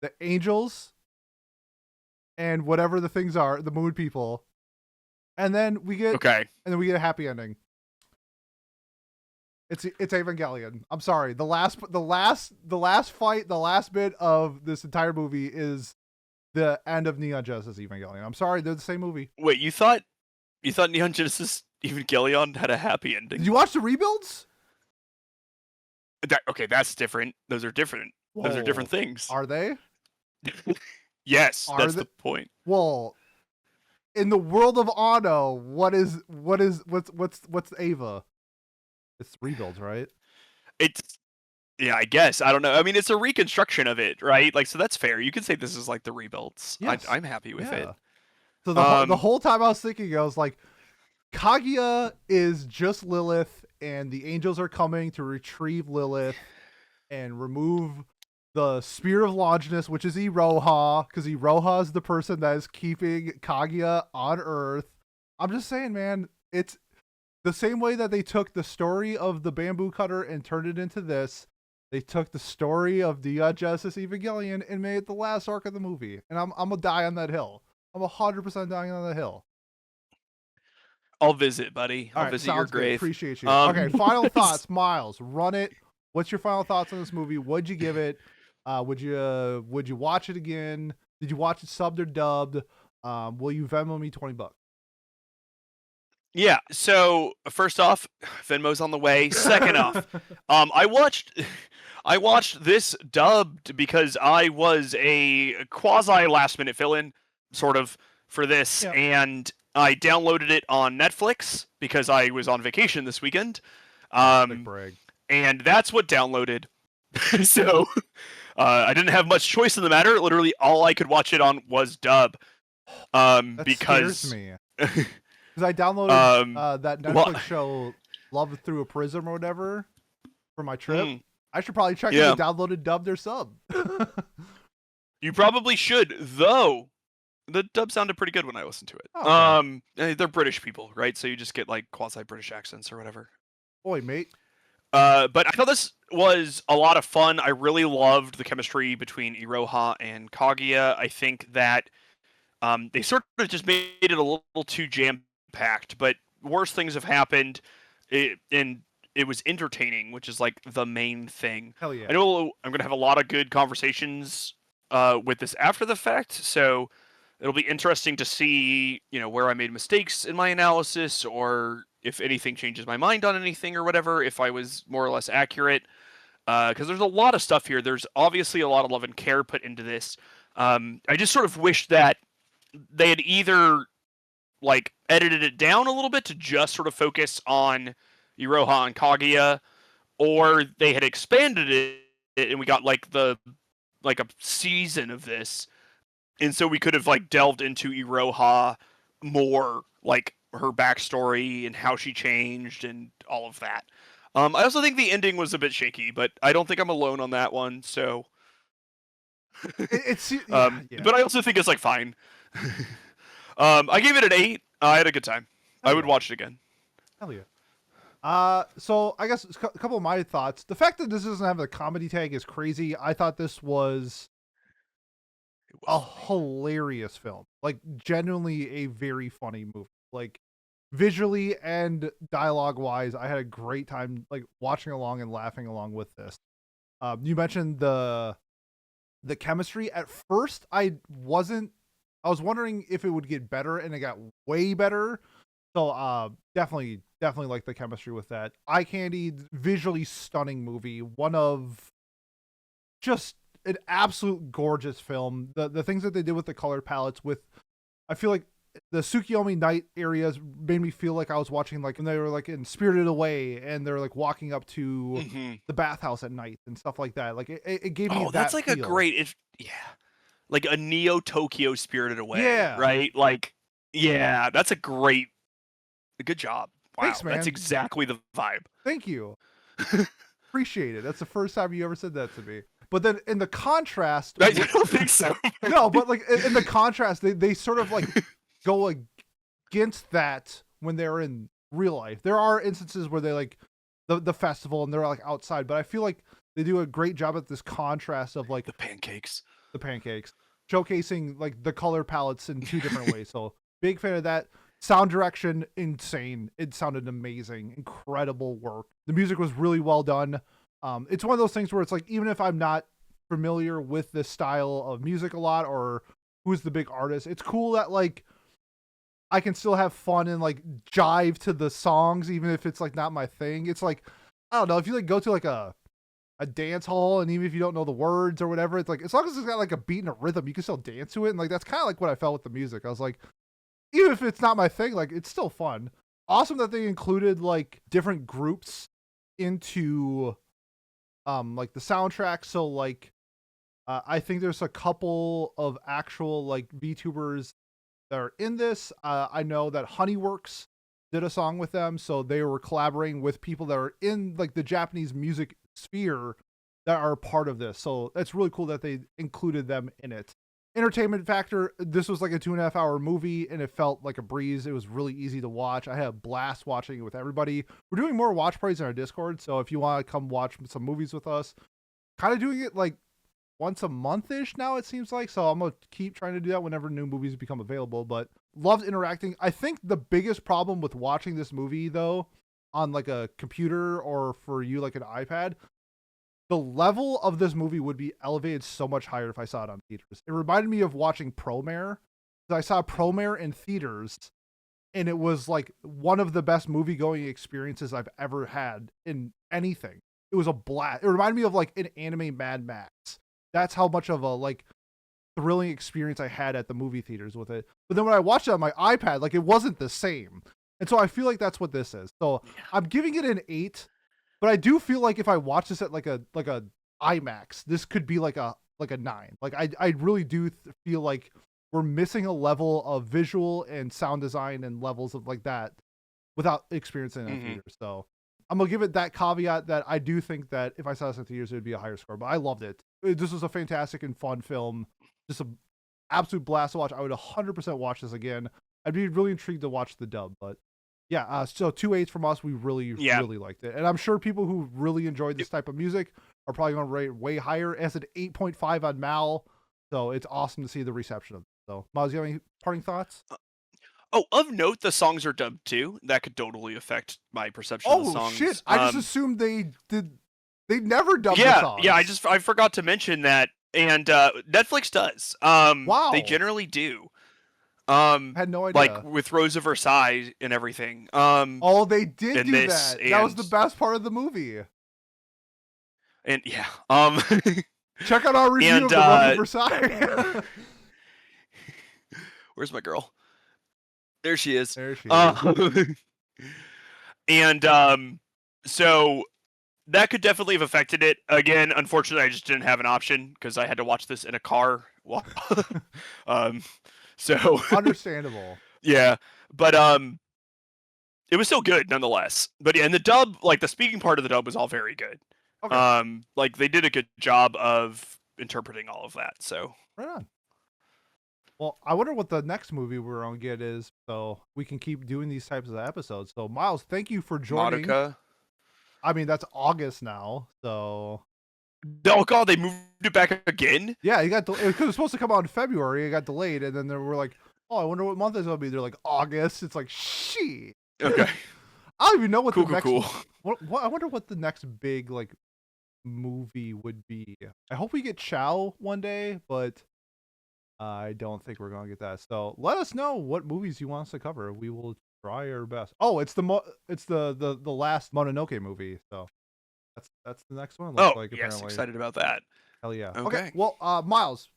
The angels and whatever the things are, the moon people. And then we get a happy ending. It's Evangelion. I'm sorry. The last fight, the last bit of this entire movie is the end of Neon Genesis Evangelion. I'm sorry, they're the same movie. Wait, you thought Neon Genesis Evangelion had a happy ending? Did you watch the rebuilds? That's different. Those are different. Whoa. Those are different things. Are they? Yes, that's the point. Well, in the world of Ano, what's Ava? It's rebuilds, right? Yeah, I guess. I don't know. I mean, it's a reconstruction of it, right? Like, so that's fair. You could say this is like the rebuilds. Yes. I'm happy with it. So the whole time I was thinking, I was like, Kaguya is just Lilith, and the angels are coming to retrieve Lilith and remove the Spear of Longinus, which is Iroha, because Iroha is the person that is keeping Kaguya on Earth. I'm just saying, man, it's the same way that they took the story of the bamboo cutter and turned it into this. They took the story of Neon Genesis Evangelion and made it the last arc of the movie. And I'm gonna die on that hill. I'm 100% dying on that hill. I'll visit, buddy. I'll visit your grave. Appreciate you. Okay, final thoughts, Miles. Run it. What's your final thoughts on this movie? What'd you give it? Would you watch it again? Did you watch it subbed or dubbed? Will you Venmo me $20? Yeah. So first off, Venmo's on the way. Second off, I watched this dubbed because I was a quasi last minute fill-in, sort of, for this, and I downloaded it on Netflix because I was on vacation this weekend. Big brag. And that's what downloaded. So I didn't have much choice in the matter. Literally, all I could watch it on was dub. That because scares me. Because I downloaded that Netflix show, Love Through a Prism or whatever, for my trip. I should probably check if they downloaded dubbed or sub. You probably should, though. The dub sounded pretty good when I listened to it. Okay. They're British people, right? So you just get like quasi-British accents or whatever. Boy, mate. But I thought this was a lot of fun. I really loved the chemistry between Iroha and Kaguya. I think that they sort of just made it a little too jam-packed, but worse things have happened, and it was entertaining, which is like the main thing. Hell yeah. I know I'm going to have a lot of good conversations with this after the fact, so it'll be interesting to see, where I made mistakes in my analysis, or if anything changes my mind on anything or whatever, if I was more or less accurate. Because there's a lot of stuff here. There's obviously a lot of love and care put into this. I just sort of wish that they had either like edited it down a little bit to just sort of focus on Iroha and Kaguya, or they had expanded it and we got like a season of this. And so we could have like delved into Iroha more, like her backstory and how she changed and all of that. I also think the ending was a bit shaky, but I don't think I'm alone on that one. So, but I also think it's like fine. I gave it an 8. I had a good time. I would watch it again. Hell yeah. So I guess a couple of my thoughts. The fact that this doesn't have the comedy tag is crazy. I thought this was a hilarious film. Like, genuinely a very funny movie. Like, visually and dialogue wise, I had a great time like watching along and laughing along with this. You mentioned the chemistry. At first I was wondering if it would get better, and it got way better. So definitely like the chemistry with that. Eye Candy, visually stunning movie. One of just an absolute gorgeous film. The things that they did with the color palettes, I feel like the Tsukuyomi night areas made me feel like I was watching like when they were like in Spirited Away and they're like walking up to the bathhouse at night and stuff like that. Like it gave me that's like feel. A great, like a Neo Tokyo Spirited Away. Yeah. Right. Like, yeah, that's a great Good job. Wow, Thanks, man. that's exactly the vibe. Thank you. Appreciate it. That's the first time you ever said that to me. But then in the contrast, I don't think so. no, but like in the contrast, they sort of like go against that when they're in real life. There are instances where they like the festival and they're like outside, but I feel like they do a great job at this contrast of like the pancakes, showcasing like the color palettes in two different ways. So big fan of that. Sound direction, insane. It sounded amazing. Incredible work. The music was really well done. It's one of those things where it's like, even if I'm not familiar with this style of music a lot or who's the big artist, it's cool that like I can still have fun and like jive to the songs, even if it's like not my thing. It's like, I don't know, if you like go to like a dance hall and even if you don't know the words or whatever, it's like, as long as it's got like a beat and a rhythm, you can still dance to it. And like, that's kind of like what I felt with the music. I was like, even if it's not my thing, like it's still fun. Awesome that they included like different groups into like the soundtrack. So like I think there's a couple of actual like VTubers that are in this. I know that Honeyworks did a song with them, so they were collaborating with people that are in like the Japanese music sphere that are part of this. So that's really cool that they included them in it. Entertainment factor, this was like a 2.5 hour movie and it felt like a breeze. It was really easy to watch. I had a blast watching it with everybody. We're doing more watch parties on our Discord, so if you want to come watch some movies with us, kind of doing it like once a month-ish now, it seems like. So I'm going to keep trying to do that whenever new movies become available, but loved interacting. I think the biggest problem with watching this movie, though, on like a computer or for you like an iPad, the level of this movie would be elevated so much higher if I saw it on theaters. It reminded me of watching Promare. I saw Promare in theaters, and it was like one of the best movie-going experiences I've ever had in anything. It was a blast. It reminded me of like an anime Mad Max. That's how much of a like thrilling experience I had at the movie theaters with it. But then when I watched it on my iPad, like it wasn't the same. And so I feel like that's what this is. So I'm giving it an 8. But I do feel like if I watch this at like a IMAX, this could be like a 9. Like I really do feel like we're missing a level of visual and sound design and levels of like that without experiencing it in theater. So I'm gonna give it that caveat that I do think that if I saw this in theaters, it would be a higher score. But I loved it. This was a fantastic and fun film. Just an absolute blast to watch. I would 100% watch this again. I'd be really intrigued to watch the dub, but. Yeah, so 2 8s from us. We really liked it. And I'm sure people who really enjoyed this type of music are probably going to rate way higher. It has an 8.5 on Mal, so it's awesome to see the reception of it. So, Miles, you have any parting thoughts? Of note, the songs are dubbed too. That could totally affect my perception of the songs. Oh, shit. I just assumed they never dubbed the songs. Yeah, I forgot to mention that. And Netflix does. Wow. They generally do. Had no idea. Like with Rose of Versailles and everything. Oh, they did do this, that. That was the best part of the movie. And yeah. Check out our review of the Rose of Versailles. Where's my girl? There she is. There she is. And so that could definitely have affected it. Again, unfortunately, I just didn't have an option because I had to watch this in a car. So understandable. Yeah, but it was still good nonetheless. But yeah, and the dub, like the speaking part of the dub was all very good. Okay. Like they did a good job of interpreting all of that. So right on. Well, I wonder what the next movie we're gonna get is, so we can keep doing these types of episodes. So Miles, thank you for joining. Monica. I mean, that's August now, so. Oh god, they moved it back again? Yeah, because it was supposed to come out in February, it got delayed, and then they were like, oh, I wonder what month it's gonna be. They're like, August. It's like, shit. Okay. I don't even know what the next cool. What I wonder what the next big like movie would be. I hope we get Chow one day, but I don't think we're gonna get that. So let us know what movies you want us to cover. We will try our best. Oh, it's the last Mononoke movie, so that's the next one. Yes, apparently. Excited about that. Hell yeah. Okay. Well, Miles,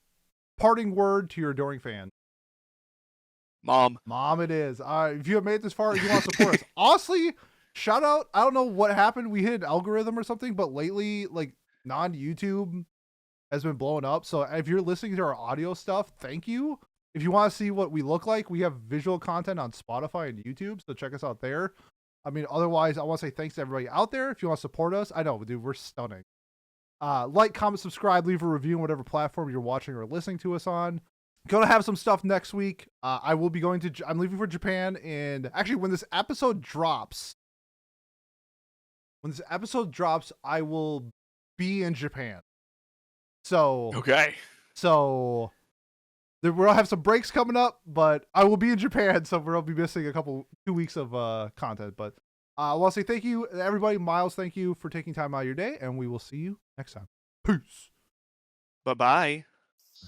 parting word to your adoring fan. Mom, it is. If you have made it this far, you want to support us. Honestly, shout out. I don't know what happened. We hit an algorithm or something, but lately, like non-YouTube has been blowing up. So if you're listening to our audio stuff, thank you. If you want to see what we look like, we have visual content on Spotify and YouTube, so check us out there. I mean, otherwise, I want to say thanks to everybody out there. If you want to support us, I know, dude, we're stunning. Like, comment, subscribe, leave a review on whatever platform you're watching or listening to us on. Gonna have some stuff next week. I will be going to. I'm leaving for Japan, and actually, when this episode drops, I will be in Japan. So Okay. So we'll have some breaks coming up, but I will be in Japan, so we'll be missing 2 weeks of content. But I want to say thank you, everybody. Miles, thank you for taking time out of your day, and we will see you next time. Peace. Bye-bye.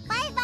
Bye bye.